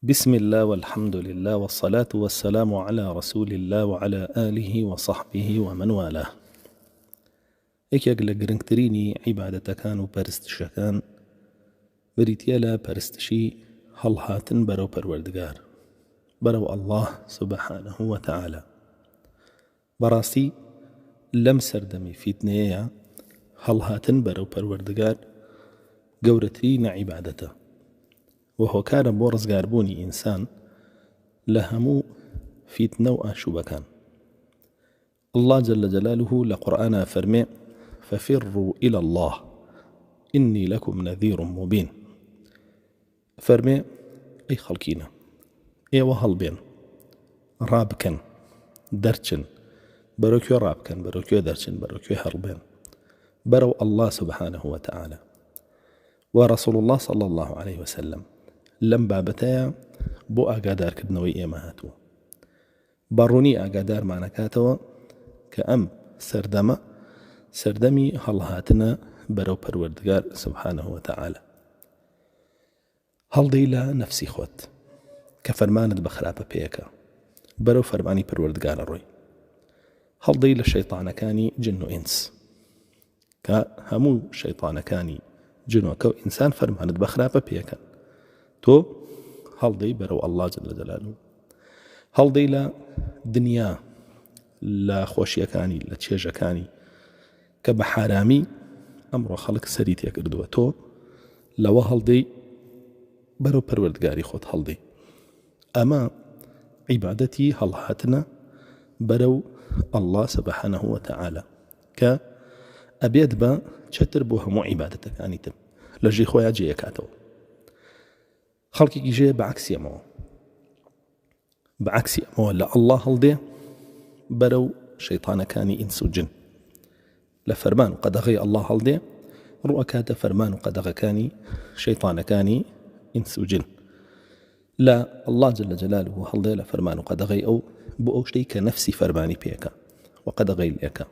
بسم الله والحمد لله والصلاة والسلام على رسول الله وعلى آله وصحبه ومن والاه. یەکێک لە گرنگترینی عیبادەتەکان و پەرستشەکان بریتیە لە پەرستشی هەڵهاتن بەرەو پەروەردگار، بەرەو الله سبحانه وتعالى. بەڕاستی لەم سەردەمی فیتنەیە هەڵهاتن بەرەو پەروەردگار گەورەترینە عیبادەتە و هۆکارە بۆ ڕزگاربوونی ئینسان لە هەموو فیتنە و ئاشوبەکان. الله جل جلاله لقرآن فرمي ففروا إلى الله إني لكم نذير مبين. فرمي أي خلقينا أي وهلبين رابكن درچن بروكيو رابكن بروكيو درچن بروكيو هربين برو الله سبحانه وتعالى ورسول الله صلى الله عليه وسلم لم بابتايا بو ئاگادار کردنەوەی ئێمە هاتووە. بەڕوونی ئاگادار مانەکاتەوە کە ئەم سەردەمی هەڵهاتنە بەرەو پەروەردگار سبحانه وتعالى. هەڵدەی لە نەفسی خۆت کە فەرمانت بە خراپە پێیەکە بەرەو فەرمانی پەروەردگارە ڕۆی. هەڵدەی لە شەیطانەکانی جن و ئینس کە هەموو شەیطانەکانی جنۆکە و ئینسان فەرمانت بە خراپە پێیەکەن، تۆ هەڵدەی بەرەو الله جل جلاله. هەڵدەی لە دنیا لە خۆشیەکانی لە چێژەکانی کە بە حارامی ئەمڕۆ خەڵک سەری تێکردووە، تۆ لەوە هەڵدەی بەرەو پەروەردگاری خۆت هەڵدەی. ئەمە عیبادەتی هەڵهاتنە بەرەو الله سبحانه وتعالى کە ئەبێت بە چەتر بۆ هەموو عیبادەتەکانی تر لە ژێی خۆیان جێیەکاتەوە. خەڵکێکی ژێ بەعکسی ئەمەوە لە الله هەڵدێ بەرەو شەیطانەکانی ئینس و جن، لە فەرمان و قەدەغەی الله هەڵدێ ڕوئەکاتە فەرمان و قەدەغەکانی شەیطانەکانی ئینس و جن. لە الله جل جلاله هەڵدێ لە فەرمان و قەدەغەی ئەو بۆ ئەو شتەی کە نەفسی فەرمانی پێەکە و قەدەغەی لێکە.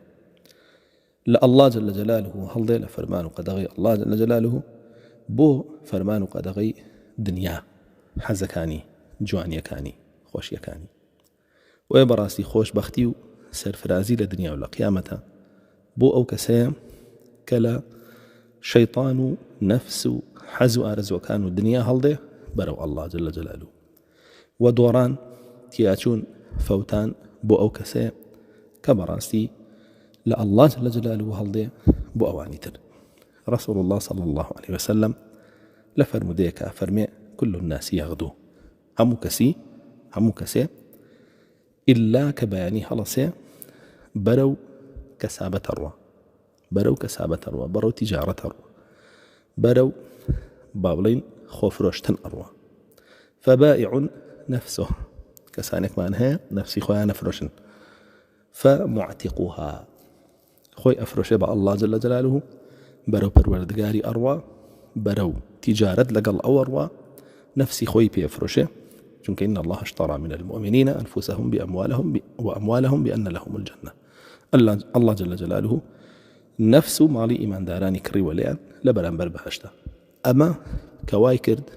لە الله جل جلاله هەڵدێ لە فەرمان و قەدەغەی الله جل جلاله بۆ فەرمان و قەدەغەی دنیا، حەزەکانی جوانیەکانی خۆشیەکانی. وێ بەڕاستی خۆشبەختی و سەرفرازی لە دنیا و لە قیامەتە بۆ ئەو کەسەیە کە لە شەیطان و نەفس و حەز و ئارەزوەکان و دنیا هەڵدێ بەرەو الله جل جلاله. و دۆڕان تیاچوون فەوتان بۆ ئەو کەسەیە کە بەڕاستی لە الله جل جلاله هەڵدێ بۆ ئەوانی تر. رسول الله صلى الله عليه وسلم لفرموديك فرمي كل الناس يغدو، همو كسي إلا كبياني خلصي برو كسابة الروا، برو تجارة الروا، برو بابلين خوف روشتن الروا. فبائع نفسه كسانك معناها نفسي خويا نفروشن، فمعتقوها خوي أفروش بأ الله جل جلاله برو پروردگاری أروا برو تجارت لقل أوروا نفسي خوي بيفرشه، چونك إن الله اشترى من المؤمنين أنفسهم وأموالهم بأن لهم الجنة. الله جل جلاله نفسه مالي إيمان داراني كري وليان لبران بربهشتا. أما كواي كرد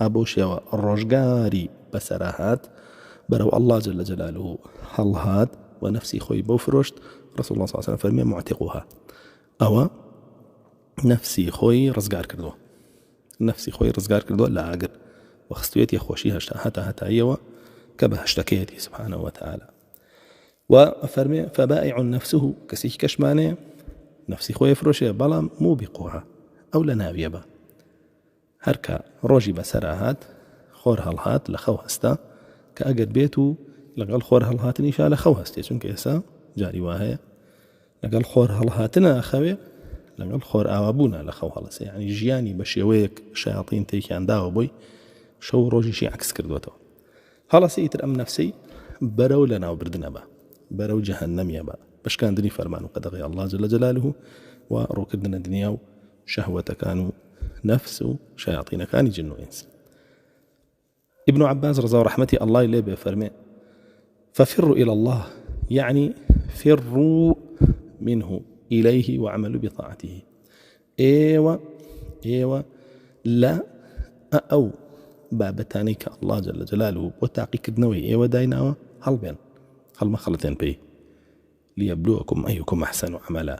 أبوش يوا الرجاري بسراهات برو الله جل جلاله هالهات ونفسي خوي بوفرشت. رسول الله صلى الله عليه وسلم فرمي معتقوها أو نفسي خوي رزقار كردو لا عقل وخستويتي خوشيها هتا ايوا كبهشتكيتي سبحانه وتعالى. وفرمي فبائع نفسه كسيك كشمانه نفسي خوي فروشي بلا مو بقوها او لناويه با هركا روجي بسراهات خور هالهات لخوهستا كاجد بيتو لقال خور هالهات نيشا لخوهستي چونك اسا جاري واهي لقال خور هالهاتنا اخوي لەگەڵ خۆر ئاوابوونا لە خەو هەڵەسێ، یعنی ژیانی بە شێوەیەک شەیاطین تێکیان داوە بۆی شەو ڕۆژیشی عکس کردوێتەوە. هەڵەسە ئیتر ئەم نەفسەی بەرەو لە ناوبردنە بە بەرەو جەهەنەمیە بە بەشکاندنی فەرمان و قەدەغەی الله جل جلاله و ڕووکردنە دنیا و شەهوەتەکان و نەفس و شەیاطینەکانی جن و ئینس. ابن عباس رضا ورحمته الله لێ بێ فەرمێ ففروا إلى الله يعني فروا منه إليه وعملوا بطاعته. إيوة لا أو بابەتانەی کە الله جل جلاله بۆ تاقیکردنەوەی ئێوە دایناوە هەڵبێن هەڵمە خەڵەتێن پێی ليبلوكم أيكم أحسن عملا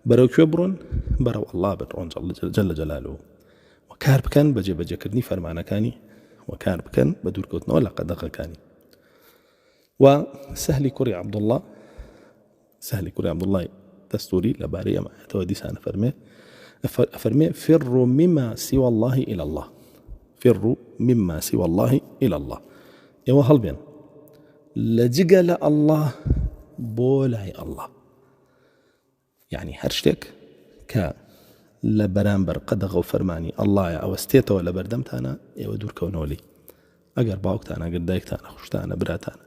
برو كبرون برو الله بترون جل جلاله وكار بكن بجي كردني فرمانا كاني وكار بكن بدور كوتنا ولا قدقة كاني وسهل كوري عبد الله دستوري لبارية ما تودي سنة فرمي فروا مما سوى الله إلى الله فروا مما سوى الله إلى الله يوا هلبين لجقل الله بولاي الله يعني هرشتك ك لبرامبر قدغ وفرماني الله يا أوستيته ولا بردمتانا يودور كونولي أجر باوكتانا أجر دايكتانا خشتانا براتانا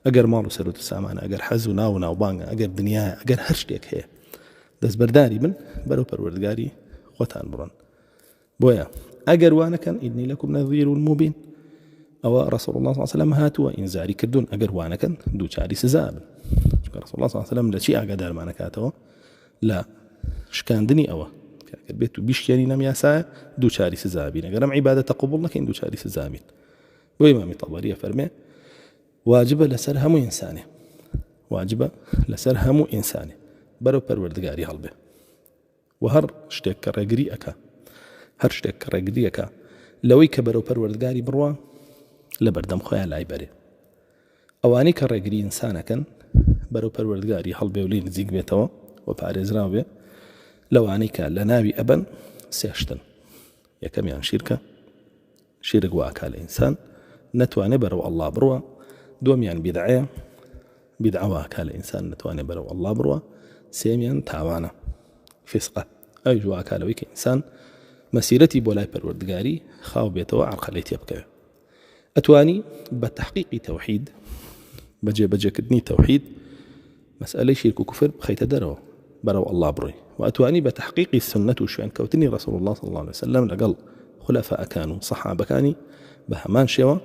أجر مالو سروت السامانا أجر حزو ناونا وبانغا أجر دنيا أجر هرشتك هي دس برداري من برو پروردگاري خوتان برون بويا أجر وانا كان إني لكم نذير مبين أو رسول الله صلى الله عليه وسلم هاتوا إنزاري كردون أجر وانا كان دو شاري سزاب رسول الله صلى الله عليه وسلم لا شيء أقدر معنا كاتو لا شكاندني أوه بيتو بيشكيني نم ياسا دو شاري سزابين أجرم عبادة قبول لكن دو شاري سزابين وإمام طبري فرمي واجب لسرهم إنسانه واجب لسرهم إنسانه برو پروردگاري هلبه وهر شتێک کە ڕێگری ئەکا هەر شتێک کە ڕێگری ئەکا لەوەی کە بەرەو پەروەردگاری بڕوا لە بەردەم خۆیان لای بەرێ ئەوانەی کە ڕێگری ئینسانەکەن بەرەو پەروەردگاری هەڵبێ و لێی نزیک بێتەوە و پارێزراو بێ لەوانەی کە لە ناوی ئەبەن سێشتن یەکەمیان شیرک واکا لە ئینسان نەتوانێ بەرەو ئەڵڵا بڕوا دووەمیان بیدعە واکا لە ئینسان نەتوانێ بەرەو ئەڵڵا بڕوا سێمیان تاوانە فسقة أي جوا كالوي كإنسان مسيرتي بولاي پروردگاري خاو بيتو عرقليتي بكوي أتواني بتحقيق توحيد بجي كدني توحيد مسألة شرك وكفر بخيت درو برو الله بروي وأتواني بتحقيق السنة وشوان كوتني رسول الله صلى الله عليه وسلم لقل خلفاء كانوا صحابة كاني بهمان شوا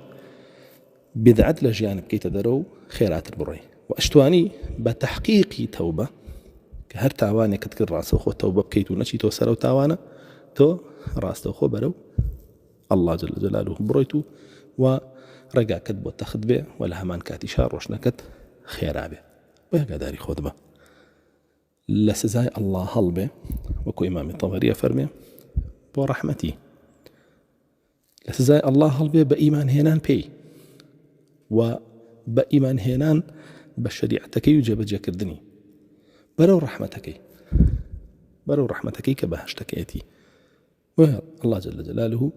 بدعت لجانب كي تدرو خيرات البروي وأشتواني بتحقيق توبة هر تاوانێک کە کرد ڕاستەوخۆ تەوبە بکەیت و نەچیتەوە سەرەو تاوانە تۆ ڕاستەوخۆ بەرەو الله جل جلاله بڕۆیت و ڕێگاکەت بۆ تەخت بێ و لە هەمان کاتیشا ڕۆشنەکەت خێرا بێ بۆ ئاگاداری خۆت بە لە سزای الله هەڵبێ وەکو ئیمامی طەبەریە فەرمێ بۆ ڕەحمەتی لە سزای الله هەڵبێ بە ئیمان هێنان پێی و بە ئیمان هێنان بە شەریعەتەکەی و جێبەجێکردنی برو رحمتك كبهشتكيتي الله جل جلاله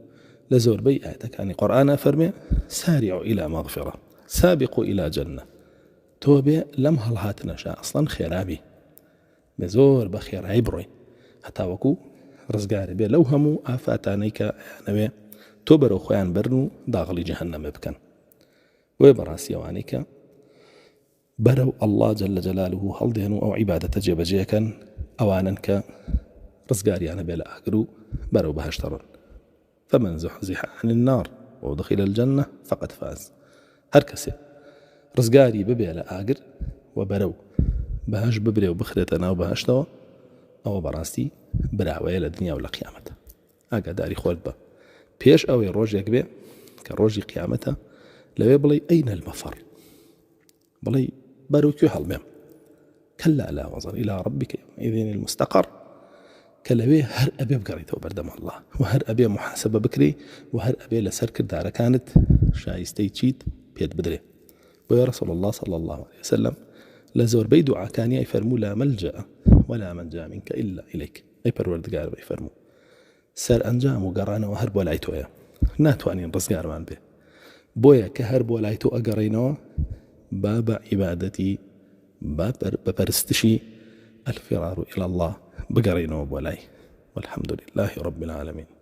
لزور بيئتك يعني قرآن فرمي سارعوا إلى مغفرة سابقوا إلى جنة توبة لم هلهات نشاء أصلا خيرابي بزور بخير عبري حتى وكو رزقاري بي لو همو آفاتانيك نبي توبرو خوان برنو داغلي جهنم بكن وبراسي وانيك برو الله جل جلاله هەڵدێن أو عبادة جێبەجێکەن ئەوانن کە ڕزگاریانە بێ لە ئاگر برو بەهەشتەڕن فمن زحزح عن النار وادخل الجنة فقد فاز هەر کەسێ ڕزگاری ببێ لە ئاگر و بەرەو بەهەش ببرێ و بخرێتە ناو بەهەشتەوە ئەوە بەڕاستی براوەیە لە دنیا و لە قیامەتە ئاگاداری خۆت بە پێش ئەوەی ڕۆژێک بێ کە ڕۆژی قیامەتە لەوێ بڵێ ئەینە المەفەڕ بڵێ بروكو هالمم كلا لا وزر إلى ربك إذن المستقر كلوي هر أبي بقريته بردم الله وهر أبي محاسبة بكري وهر أبي لسرك الدار كانت شايستي تشيت بيد بدري ويا رسول الله صلى الله عليه وسلم لزور بي دعاء كان يفرمو لا ملجأ ولا منجا منك إلا إليك أي پروردگار بيفرمو سر أنجام وقرانا وهرب ولايتو ناتوانين رزقار من به بويا كهرب ولايتو أقرينو باب عبادتي باب ببرستشي الفرار إلى الله بقرينو بولاي والحمد لله رب العالمين.